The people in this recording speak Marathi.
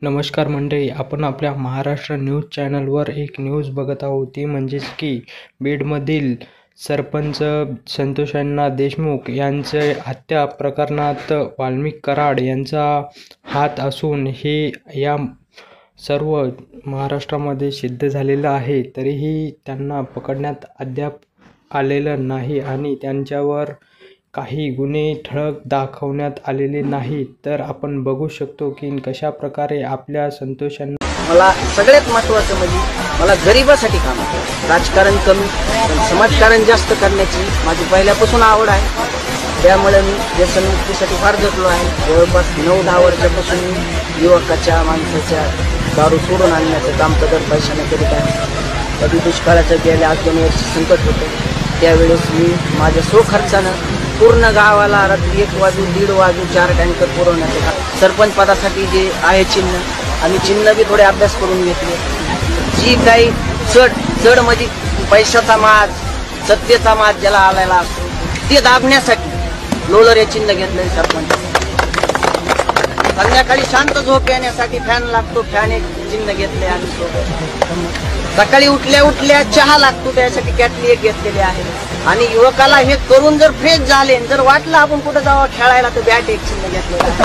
नमस्कार मंडळी, आपण आपल्या महाराष्ट्र न्यूज चॅनलवर एक न्यूज बघत आहोत. ती म्हणजेच की बीडमधील सरपंच संतोषअण्णा देशमुख यांचे हत्या प्रकरणात वाल्मिक कराड यांचा हात असून हे या सर्व महाराष्ट्रामध्ये सिद्ध झालेलं आहे. तरीही त्यांना पकडण्यात अद्याप आलेलं नाही आणि त्यांच्यावर काही गुन्हे ठळक दाखवण्यात आलेले नाहीत. तर आपण बघू शकतो की कशा प्रकारे आपल्या संतोषांना मला सगळ्यात महत्त्वाचं म्हणजे मला गरिबासाठी काम आहे. राजकारण कमी पण समाजकारण जास्त करण्याची माझी पहिल्यापासून आवड आहे. त्यामुळे मी व्यसनमुक्तीसाठी फार झटलो आहे. जवळपास 9-10 वर्षापासून मी युवकाच्या माणसाच्या दारू सोडून आणण्याचं काम कदर पैशाने करीत आहे. कधी दुष्काळाचं गेल्या 2 वर्ष संकट होतं, त्यावेळेस मी माझ्या स्वखर्चानं पूर्ण गावाला रात्री 1 वाजून 1:30 वाजून 4 टँकर पुरवण्याचं काम. सरपंच पदासाठी जे आहे चिन्ह, आम्ही चिन्ह बी थोडे अभ्यास करून घेतले. जी काही चढ म्हणजे पैशाचा माज, सत्तेचा माज ज्याला आलेला असतो ते दाबण्यासाठी लोलर हे चिन्ह घेतलंय सरपंच. संध्याकाळी शांत झोप येण्यासाठी फॅन लागतो, फॅन एक चिन्ह घेतले आणि सोबत सकाळी उठल्या चहा लागतो, त्यासाठी कॅटली एक घेतलेली आहे. आणि युवकाला हे करून जर फ्रेश झाले, जर वाटलं आपण कुठं जावं खेळायला तर बॅट एक चिन्ह घेतलेलं आहे.